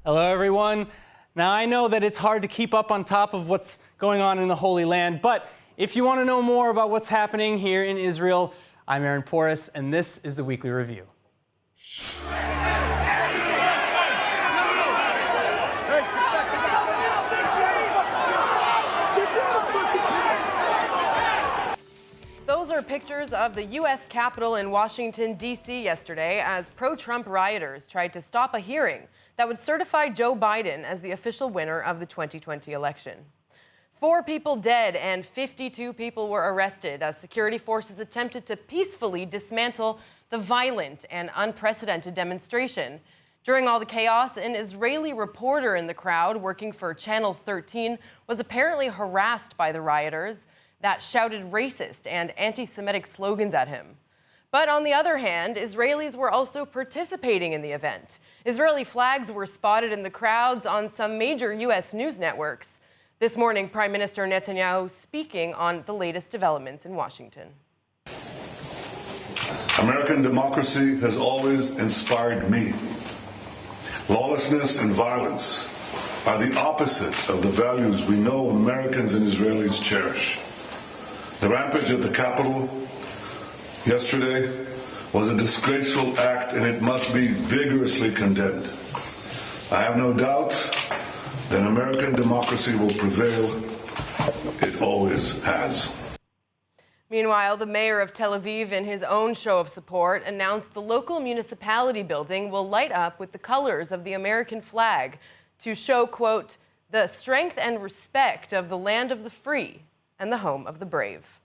Hello, everyone. Now, I know that it's hard to keep up on top of what's going on in the Holy Land, but if you want to know more about what's happening here in Israel, I'm Aaron Porras, and this is the Weekly Review. Those are pictures of the U.S. Capitol in Washington, D.C. yesterday as pro-Trump rioters tried to stop a hearing that would certify Joe Biden as the official winner of the 2020 election. 4 people dead and 52 people were arrested as security forces attempted to peacefully dismantle the violent and unprecedented demonstration. During all the chaos, an Israeli reporter in the crowd working for Channel 13 was apparently harassed by the rioters that shouted racist and anti-Semitic slogans at him. But on the other hand, Israelis were also participating in the event. Israeli flags were spotted in the crowds on some major U.S. news networks. This morning, Prime Minister Netanyahu speaking on the latest developments in Washington. American democracy has always inspired me. Lawlessness and violence are the opposite of the values we know Americans and Israelis cherish. The rampage at the Capitol yesterday was a disgraceful act, and it must be vigorously condemned. I have no doubt that American democracy will prevail. It always has. Meanwhile, the mayor of Tel Aviv, in his own show of support, announced the local municipality building will light up with the colors of the American flag to show, quote, the strength and respect of the land of the free and the home of the brave.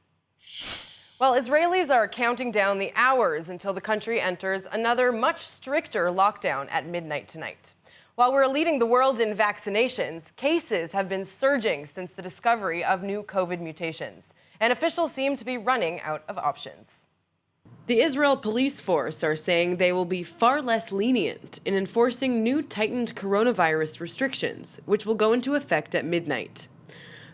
Well, Israelis are counting down the hours until the country enters another much stricter lockdown at midnight tonight. While we're leading the world in vaccinations, cases have been surging since the discovery of new COVID mutations, and officials seem to be running out of options. The Israel police force are saying they will be far less lenient in enforcing new tightened coronavirus restrictions, which will go into effect at midnight.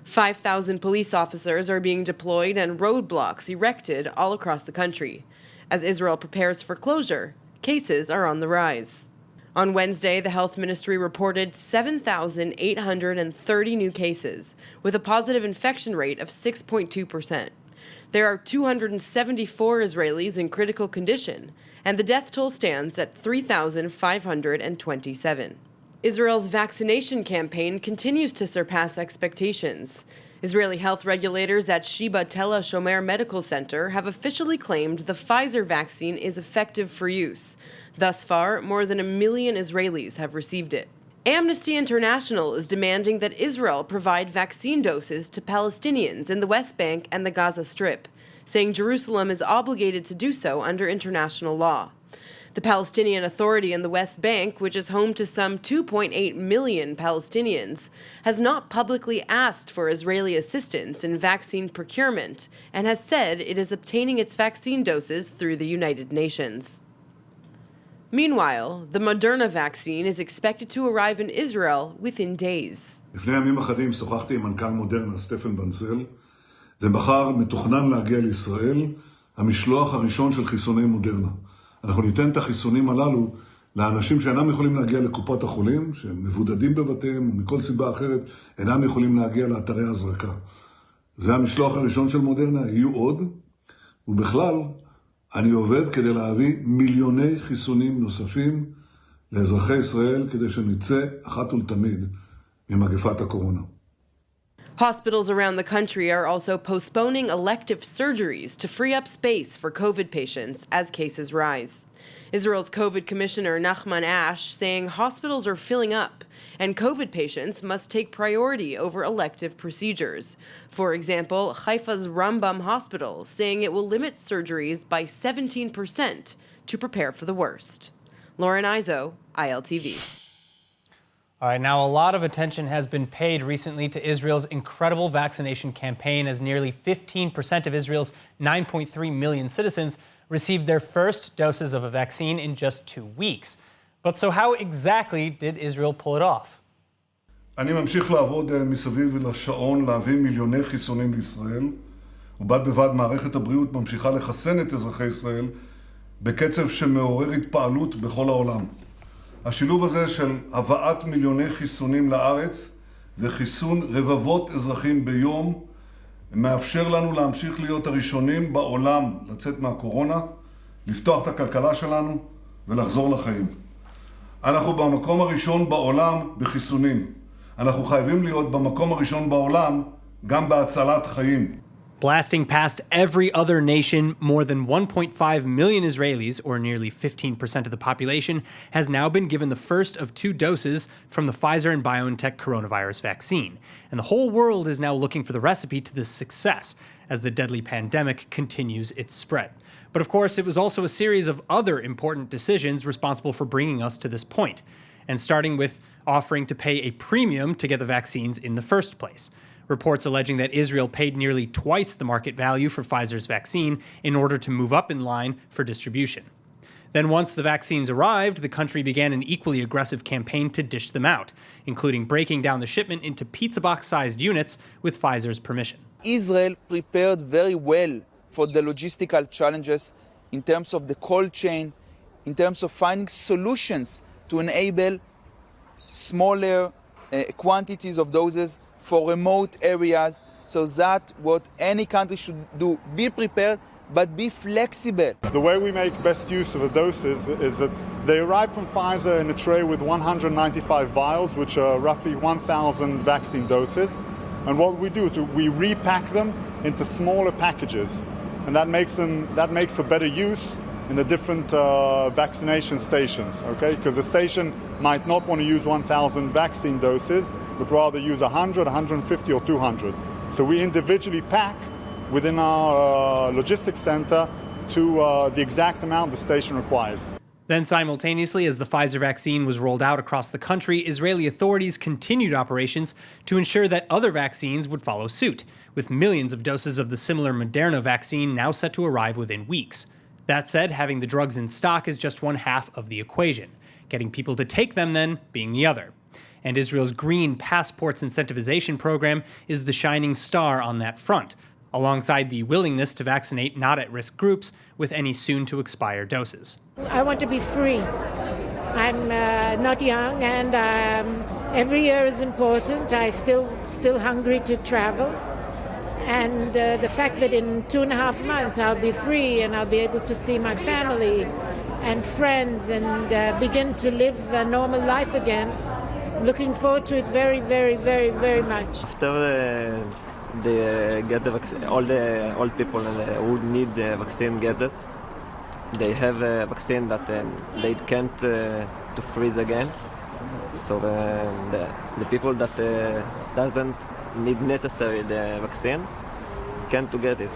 5,000 police officers are being deployed and roadblocks erected all across the country. As Israel prepares for closure, cases are on the rise. On Wednesday, the health ministry reported 7,830 new cases, with a positive infection rate of 6.2%. There are 274 Israelis in critical condition, and the death toll stands at 3,527. Israel's vaccination campaign continues to surpass expectations. Israeli health regulators at Sheba Tel Shomer Medical Center have officially claimed the Pfizer vaccine is effective for use. Thus far, more than 1 million Israelis have received it. Amnesty International is demanding that Israel provide vaccine doses to Palestinians in the West Bank and the Gaza Strip, saying Jerusalem is obligated to do so under international law. The Palestinian Authority in the West Bank, which is home to some 2.8 million Palestinians, has not publicly asked for Israeli assistance in vaccine procurement and has said it is obtaining its vaccine doses through the United Nations. Meanwhile, the Moderna vaccine is expected to arrive in Israel within days. לפני ימים אחדים שוחחתי עם מנכ"ל מודרנה סטפן בנצל, ומחר מתוכנן להגיע לישראל המשלוח הראשון של חיסוני מודרנה. אנחנו ניתן את החיסונים הללו לאנשים שאינם יכולים להגיע לקופות החולים, שהם מבודדים בבתיהם ומכל סיבה אחרת אינם יכולים להגיע לאתרי הזרקה. זה המשלוח הראשון של מודרנה, יהיו עוד, ובכלל אני עובד כדי להביא מיליוני חיסונים נוספים לאזרחי ישראל כדי שנצא אחת ולתמיד ממגפת הקורונה. Hospitals around the country are also postponing elective surgeries to free up space for COVID patients as cases rise. Israel's COVID Commissioner Nachman Ash saying hospitals are filling up and COVID patients must take priority over elective procedures. For example, Haifa's Rambam Hospital saying it will limit surgeries by 17% to prepare for the worst. Lauren Izo, ILTV. All right, now a lot of attention has been paid recently to Israel's incredible vaccination campaign as nearly 15% of Israel's 9.3 million citizens received their first doses of a vaccine in just 2 weeks. But so how exactly did Israel pull it off? אני ממשיך לעבוד מסביב לשעון להביא מיליוני חיסונים לישראל, ובד בבד מערכת הבריאות ממשיכה לחסן את אזרחי ישראל בקצב שמעורר התפעלות בכל העולם. השילוב הזה של הבאת מיליוני חיסונים לארץ וחיסון רבבות אזרחים ביום מאפשר לנו להמשיך להיות הראשונים בעולם לצאת מהקורונה, לפתוח את הכלכלה שלנו ולחזור לחיים. אנחנו במקום הראשון בעולם בחיסונים. אנחנו חייבים להיות במקום הראשון בעולם גם בהצלת חיים. Blasting past every other nation, more than 1.5 million Israelis, or nearly 15% of the population, has now been given the first of 2 doses from the Pfizer and BioNTech coronavirus vaccine. And the whole world is now looking for the recipe to this success as the deadly pandemic continues its spread. But of course, it was also a series of other important decisions responsible for bringing us to this point, and starting with offering to pay a premium to get the vaccines in the first place. Reports alleging that Israel paid nearly twice the market value for Pfizer's vaccine in order to move up in line for distribution. Then once the vaccines arrived, the country began an equally aggressive campaign to dish them out, including breaking down the shipment into pizza box-sized units with Pfizer's permission. Israel prepared very well for the logistical challenges in terms of the cold chain, in terms of finding solutions to enable smaller quantities of doses for remote areas, so that what any country should do, be prepared, but be flexible. The way we make best use of the doses is that they arrive from Pfizer in a tray with 195 vials, which are roughly 1,000 vaccine doses. And what we do is we repack them into smaller packages, and that makes for better use in the different vaccination stations, okay? Because the station might not want to use 1,000 vaccine doses, but rather use 100, 150, or 200. So we individually pack within our logistics center to the exact amount the station requires. Then simultaneously, as the Pfizer vaccine was rolled out across the country, Israeli authorities continued operations to ensure that other vaccines would follow suit, with millions of doses of the similar Moderna vaccine now set to arrive within weeks. That said, having the drugs in stock is just one half of the equation, getting people to take them then being the other. And Israel's Green Passports incentivization program is the shining star on that front, alongside the willingness to vaccinate not at-risk groups with any soon-to-expire doses. I want to be free. I'm not young, and every year is important. I still hungry to travel. And the fact that in 2.5 months I'll be free and I'll be able to see my family and friends and begin to live a normal life again, looking forward to it very, very, very, very much. After they get the vaccine, all the old people who need the vaccine get it. They have a vaccine that they can't to freeze again. So the people that doesn't need necessary the vaccine can't to get it.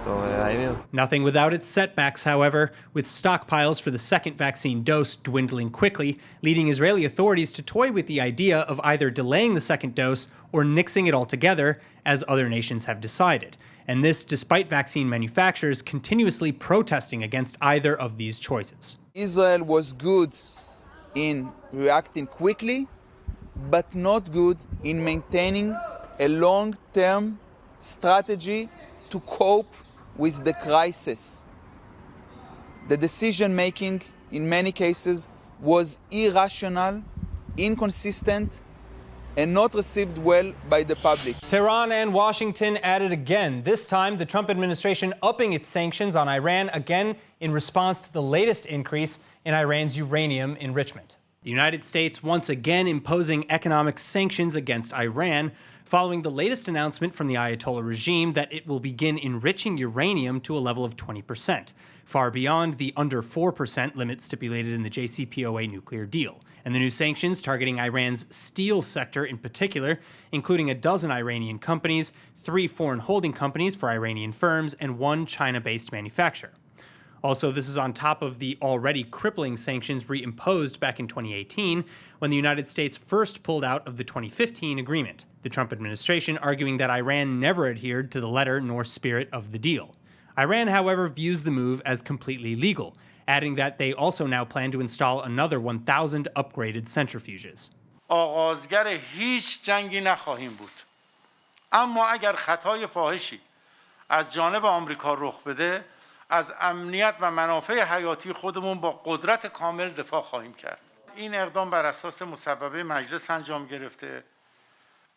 So I will. Nothing without its setbacks, however, with stockpiles for the second vaccine dose dwindling quickly, leading Israeli authorities to toy with the idea of either delaying the second dose or nixing it altogether, as other nations have decided. And this despite vaccine manufacturers continuously protesting against either of these choices. Israel was good in reacting quickly, but not good in maintaining a long-term strategy to cope with the crisis. The decision-making in many cases was irrational, inconsistent, and not received well by the public. Tehran and Washington at it again. This time, the Trump administration upping its sanctions on Iran, again in response to the latest increase in Iran's uranium enrichment. The United States once again imposing economic sanctions against Iran, following the latest announcement from the Ayatollah regime that it will begin enriching uranium to a level of 20%, far beyond the under 4% limit stipulated in the JCPOA nuclear deal. And the new sanctions targeting Iran's steel sector in particular, including a dozen Iranian companies, 3 foreign holding companies for Iranian firms, and 1 China-based manufacturer. Also, this is on top of the already crippling sanctions reimposed back in 2018 when the United States first pulled out of the 2015 agreement, the Trump administration arguing that Iran never adhered to the letter nor spirit of the deal. Iran, however, views the move as completely legal, adding that they also now plan to install another 1,000 upgraded centrifuges. آغازگر هیچ جنگی نخواهیم بود. اما اگر خطای فاحشی از جانب آمریکا رخ بده، از امنیت و منافع حیاتی خودمون با قدرت کامل دفاع خواهیم کرد. این اقدام بر اساس مصوبه مجلس انجام گرفته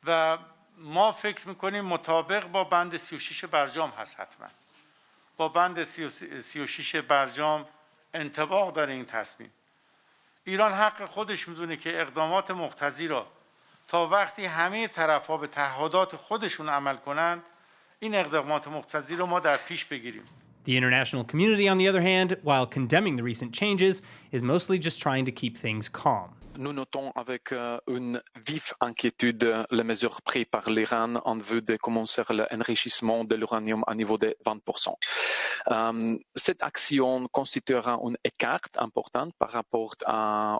و ما فکر میکنیم مطابق با بند 36 برجام هست. حتما با بند 36 برجام انطباق داره این تصمیم. ایران حق خودش میدونه که اقدامات مقتضی را تا وقتی همه طرف‌ها به تعهدات خودشون عمل کنند این اقدامات مقتضی رو ما در پیش بگیریم. The international community, on the other hand, while condemning the recent changes, is mostly just trying to keep things calm. Nous notons avec une vive inquiétude les mesures prises par l'Iran en vue de commencer l'enrichissement de l'uranium à niveau de 20%. Cette action constituera un écart important par rapport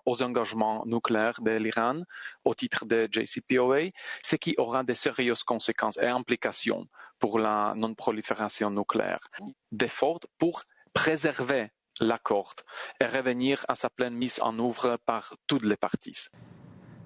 aux engagements nucléaires de l'Iran au titre de JCPOA, ce qui aura de sérieuses conséquences et implications pour la non-prolifération nucléaire. D'efforts pour préserver l'accord et revenir à sa pleine mise en œuvre par toutes les parties.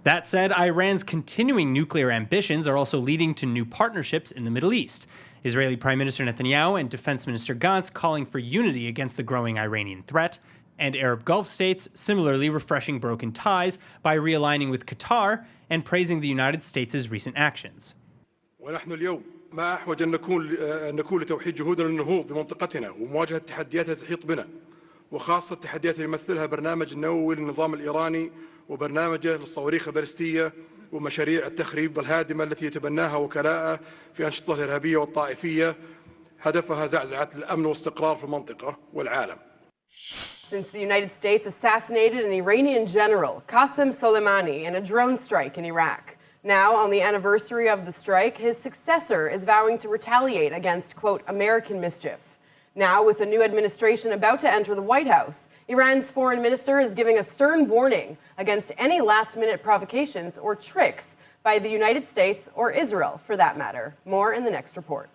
That said, Iran's continuing nuclear ambitions are also leading to new partnerships in the Middle East. Israeli Prime Minister Netanyahu and Defense Minister Gantz calling for unity against the growing Iranian threat, and Arab Gulf states similarly refreshing broken ties by realigning with Qatar and praising the United States' recent actions. ونحن اليوم ما أحوج أن نكون لتوحيد جهودنا للنهوض بمنطقتنا ومواجهة التحديات التي تحيط بنا وخاصة التحديات اللي يمثلها برنامج النووي للنظام الإيراني وبرنامجه للصواريخ البالستية ومشاريع التخريب الهادمة التي يتبناها وكلاءه في أنشطته الإرهابية والطائفية هدفها زعزعة الأمن والاستقرار في المنطقة والعالم. Since the United States assassinated an Iranian general, Qasem Soleimani, in a drone strike in Iraq. Now, on the anniversary of the strike, his successor is vowing to retaliate against, quote, American mischief. Now, with the new administration about to enter the White House, Iran's foreign minister is giving a stern warning against any last-minute provocations or tricks by the United States or Israel, for that matter. More in the next report.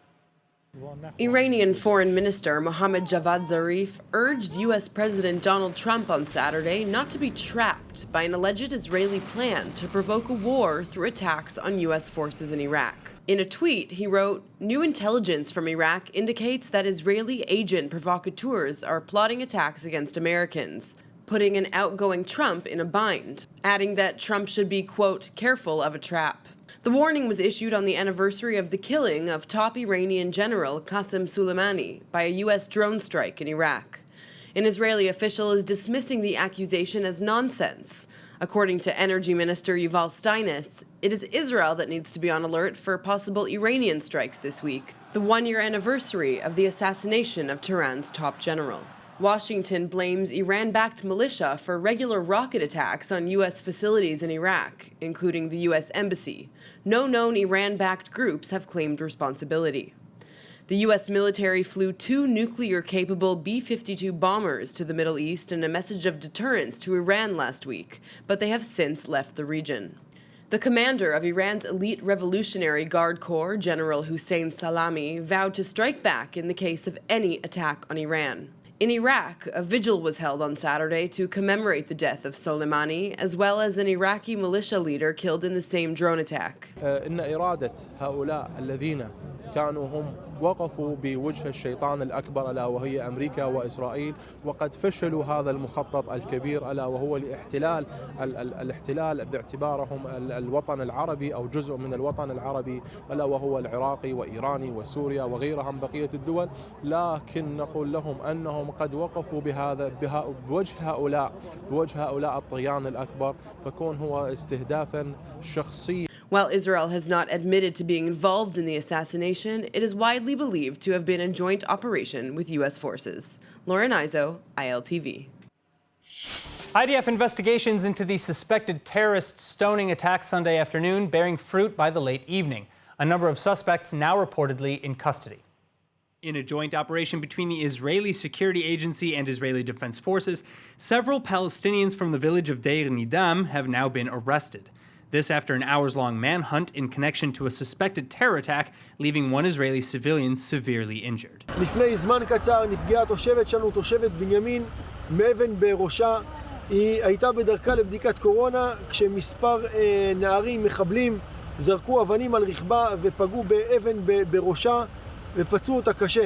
Iranian Foreign Minister Mohammad Javad Zarif urged U.S. President Donald Trump on Saturday not to be trapped by an alleged Israeli plan to provoke a war through attacks on U.S. forces in Iraq. In a tweet, he wrote, "New intelligence from Iraq indicates that Israeli agent provocateurs are plotting attacks against Americans," putting an outgoing Trump in a bind, adding that Trump should be, quote, careful of a trap. The warning was issued on the anniversary of the killing of top Iranian general Qasem Soleimani by a U.S. drone strike in Iraq. An Israeli official is dismissing the accusation as nonsense. According to Energy Minister Yuval Steinitz, it is Israel that needs to be on alert for possible Iranian strikes this week, the one-year anniversary of the assassination of Tehran's top general. Washington blames Iran-backed militia for regular rocket attacks on U.S. facilities in Iraq, including the U.S. Embassy. No known Iran-backed groups have claimed responsibility. The U.S. military flew 2 nuclear-capable B-52 bombers to the Middle East in a message of deterrence to Iran last week, but they have since left the region. The commander of Iran's elite Revolutionary Guard Corps, General Hussein Salami, vowed to strike back in the case of any attack on Iran. In Iraq, a vigil was held on Saturday to commemorate the death of Soleimani, as well as an Iraqi militia leader killed in the same drone attack. إن إرادة هؤلاء الذين كانوا هم وقفوا بوجه الشيطان الأكبر ألا وهي أمريكا وإسرائيل وقد فشلوا هذا المخطط الكبير ألا وهو الاحتلال باعتبارهم الوطن العربي أو جزء من الوطن العربي ألا وهو العراقي وإيراني وسوريا وغيرها من بقية الدول. لكن نقول لهم أنهم قد وقفوا بوجه هؤلاء الطغيان الأكبر فكون هو استهدافا شخصيا. While Israel has not admitted to being involved in the assassination, it is widely believed to have been a joint operation with U.S. forces. Lauren Izzo, ILTV. IDF investigations into the suspected terrorist stoning attack Sunday afternoon bearing fruit by the late evening. A number of suspects now reportedly in custody. In a joint operation between the Israeli Security Agency and Israeli Defense Forces, several Palestinians from the village of Deir Nidam have now been arrested. This after an hours-long manhunt in connection to a suspected terror attack, leaving one Israeli civilian severely injured. לפני זמן קצר נפגעה תושבת שלנו, תושבת בנימין, מאבן בראשה. היא הייתה בדרכה לבדיקת קורונה, כשמספר נערים מחבלים זרקו אבנים על רכבה ופגעו באבן בראשה ופצעו אותה קשה.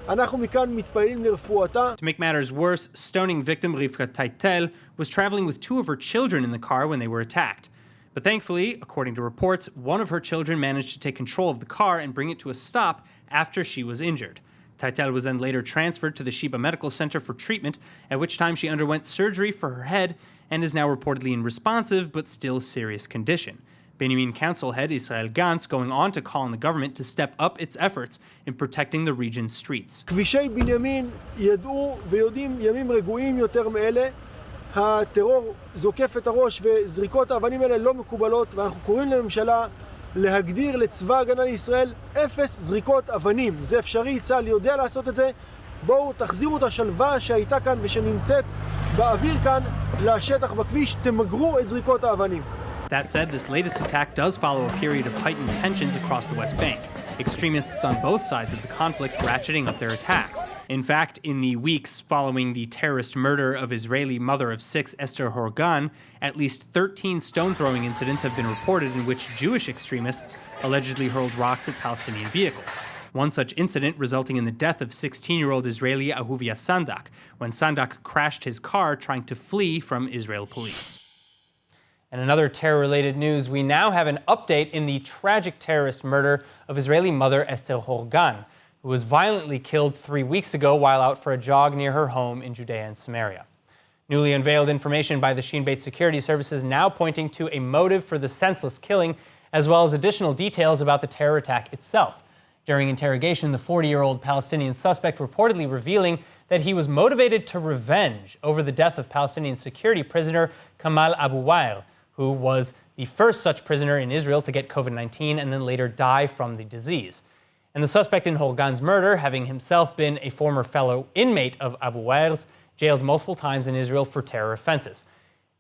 אנחנו מכאן מתפללים לרפואתה. To make matters worse, stoning victim Rivka Taitel was traveling with two of her children in the car when they were attacked. But thankfully, according to reports, one of her children managed to take control of the car and bring it to a stop after she was injured. Taitel was then later transferred to the Sheba Medical Center for treatment, at which time she underwent surgery for her head and is now reportedly in responsive but still serious condition. Benjamin Council head Israel Gantz going on to call on the government to step up its efforts in protecting the region's streets. כבישי בנימין ידעו ויודעים ימים רגועים יותר מאלה. הטרור זוקף את הראש וזריקות האבנים האלה לא מקובלות, ואנחנו קוראים לממשלה להגדיר לצבא הגנה לישראל 0 זריקות אבנים. זה אפשרי, צה"ל יודע לעשות את זה. בואו תחזירו את השלווה שהייתה כאן ושנמצאת באוויר כאן לשטח בכביש, תמגרו את זריקות האבנים. That said, this latest attack does follow a period of heightened tensions across the West Bank, extremists on both sides of the conflict ratcheting up their attacks. In fact, in the weeks following the terrorist murder of Israeli mother of 6 Esther Horgan, at least 13 stone-throwing incidents have been reported in which Jewish extremists allegedly hurled rocks at Palestinian vehicles. One such incident resulting in the death of 16-year-old Israeli Ahuvia Sandak, when Sandak crashed his car trying to flee from Israel police. And another terror-related news, we now have an update in the tragic terrorist murder of Israeli mother Esther Horgan, who was violently killed 3 weeks ago while out for a jog near her home in Judea and Samaria. Newly unveiled information by the Shin Bet security services now pointing to a motive for the senseless killing, as well as additional details about the terror attack itself. During interrogation, the 40-year-old Palestinian suspect reportedly revealing that he was motivated to revenge over the death of Palestinian security prisoner Kamal Abu Wail, who was the first such prisoner in Israel to get COVID-19 and then later die from the disease. And the suspect in Horgan's murder, having himself been a former fellow inmate of Abu Wail's, jailed multiple times in Israel for terror offenses.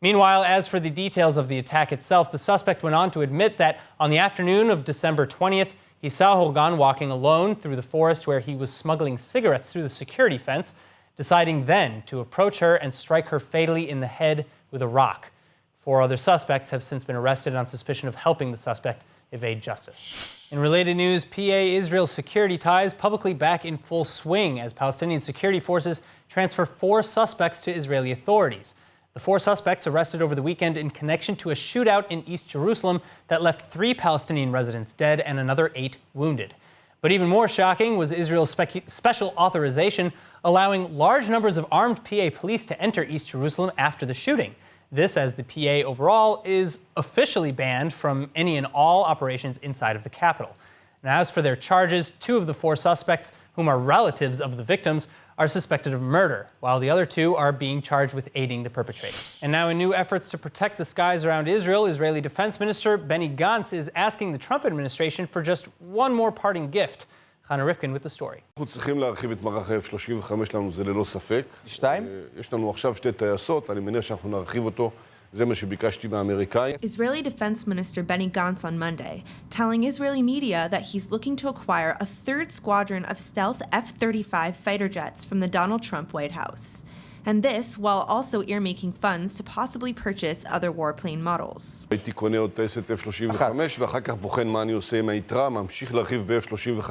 Meanwhile, as for the details of the attack itself, the suspect went on to admit that on the afternoon of December 20th, he saw Horgan walking alone through the forest where he was smuggling cigarettes through the security fence, deciding then to approach her and strike her fatally in the head with a rock. 4 other suspects have since been arrested on suspicion of helping the suspect evade justice. In related news, PA-Israel security ties publicly back in full swing as Palestinian security forces transfer 4 suspects to Israeli authorities. The 4 suspects arrested over the weekend in connection to a shootout in East Jerusalem that left 3 Palestinian residents dead and another 8 wounded. But even more shocking was Israel's special authorization allowing large numbers of armed PA police to enter East Jerusalem after the shooting. This, as the PA overall is officially banned from any and all operations inside of the capital. Now, as for their charges, 2 of the 4 suspects, whom are relatives of the victims, are suspected of murder, while the other 2 are being charged with aiding the perpetrators. And now, in new efforts to protect the skies around Israel, Israeli Defense Minister Benny Gantz is asking the Trump administration for just one more parting gift. Chana Rifkin with the story. אנחנו צריכים להרחיב את מערך ה-F-35 לנו, זה ללא ספק. 2? יש לנו עכשיו 2 טייסות, אני מניח שאנחנו נרחיב אותו. זה מה שביקשתי מהאמריקאים. Israeli Defense Minister Benny Gantz on Monday, telling Israeli media that he's looking to acquire a 3rd squadron of stealth F-35 fighter jets from the Donald Trump White House. And this while also earmarking funds to possibly purchase other warplane models. הייתי קונה עוד טייסת F-35 ואחר כך בוחן מה אני עושה עם היתרה, ממשיך להרחיב ב-F-35,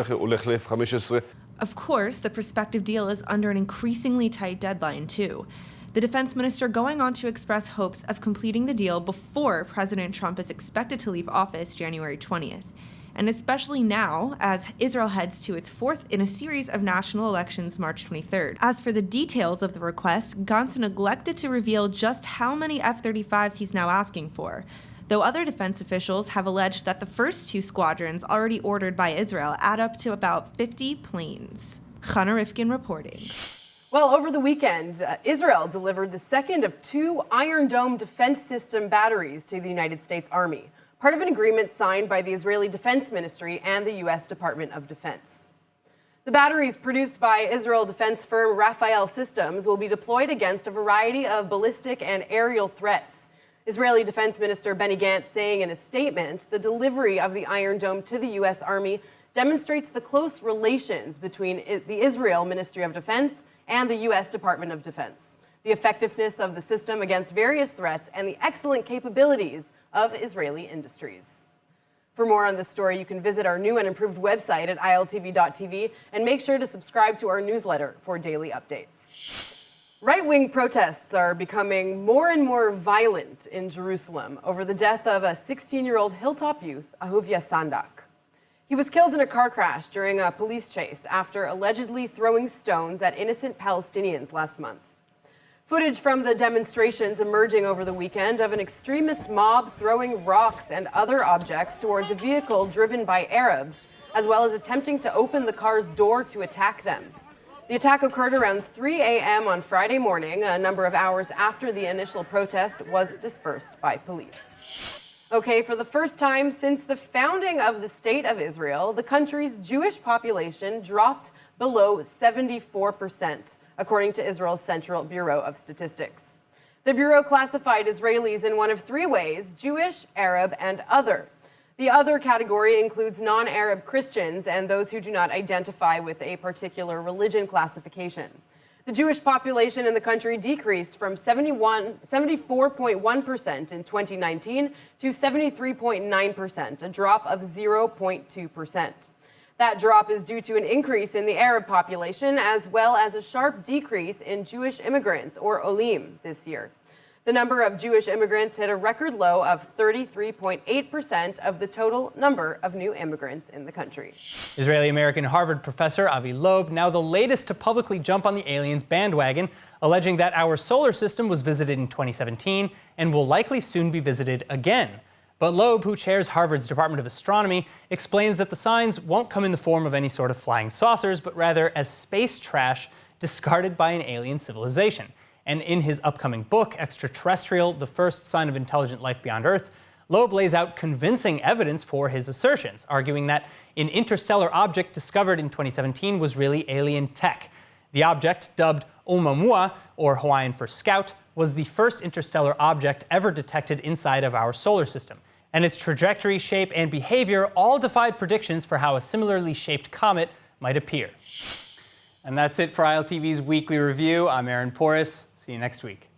הולך ל-F-15. Of course, the prospective deal is under an increasingly tight deadline too. The defense minister going on to express hopes of completing the deal before President Trump is expected to leave office January 20th. And especially now, as Israel heads to its 4th in a series of national elections March 23rd. As for the details of the request, Gantz neglected to reveal just how many F-35s he's now asking for, though other defense officials have alleged that the first 2 squadrons already ordered by Israel add up to about 50 planes. Chana Rifkin reporting. Well, over the weekend, Israel delivered the second of 2 Iron Dome defense system batteries to the United States Army, part of an agreement signed by the Israeli Defense Ministry and the U.S. Department of Defense. The batteries produced by Israel defense firm Rafael Systems will be deployed against a variety of ballistic and aerial threats. Israeli Defense Minister Benny Gantz saying in a statement, the delivery of the Iron Dome to the U.S. Army demonstrates the close relations between the Israel Ministry of Defense and the U.S. Department of Defense, the effectiveness of the system against various threats, and the excellent capabilities of Israeli industries. For more on this story, you can visit our new and improved website at ILTV.tv and make sure to subscribe to our newsletter for daily updates. Right-wing protests are becoming more and more violent in Jerusalem over the death of a 16-year-old Hilltop youth, Ahuvia Sandak. He was killed in a car crash during a police chase after allegedly throwing stones at innocent Palestinians last month. Footage from the demonstrations emerging over the weekend of an extremist mob throwing rocks and other objects towards a vehicle driven by Arabs, as well as attempting to open the car's door to attack them. The attack occurred around 3 a.m. on Friday morning, a number of hours after the initial protest was dispersed by police. Okay, for the first time since the founding of the State of Israel, the country's Jewish population dropped below 74%, according to Israel's Central Bureau of Statistics. The Bureau classified Israelis in one of three ways: Jewish, Arab, and other. The other category includes non-Arab Christians and those who do not identify with a particular religion classification. The Jewish population in the country decreased from 74.1% in 2019 to 73.9%, a drop of 0.2%. That drop is due to an increase in the Arab population, as well as a sharp decrease in Jewish immigrants, or Olim, this year. The number of Jewish immigrants hit a record low of 33.8% of the total number of new immigrants in the country. Israeli-American Harvard professor Avi Loeb, now the latest to publicly jump on the aliens bandwagon, alleging that our solar system was visited in 2017 and will likely soon be visited again. But Loeb, who chairs Harvard's Department of Astronomy, explains that the signs won't come in the form of any sort of flying saucers, but rather as space trash discarded by an alien civilization. And in his upcoming book, Extraterrestrial: The First Sign of Intelligent Life Beyond Earth, Loeb lays out convincing evidence for his assertions, arguing that an interstellar object discovered in 2017 was really alien tech. The object, dubbed Oumuamua, or Hawaiian for Scout, was the first interstellar object ever detected inside of our solar system. And its trajectory, shape, and behavior all defied predictions for how a similarly shaped comet might appear. And that's it for ILTV's Weekly Review. I'm Aaron Porras. See you next week.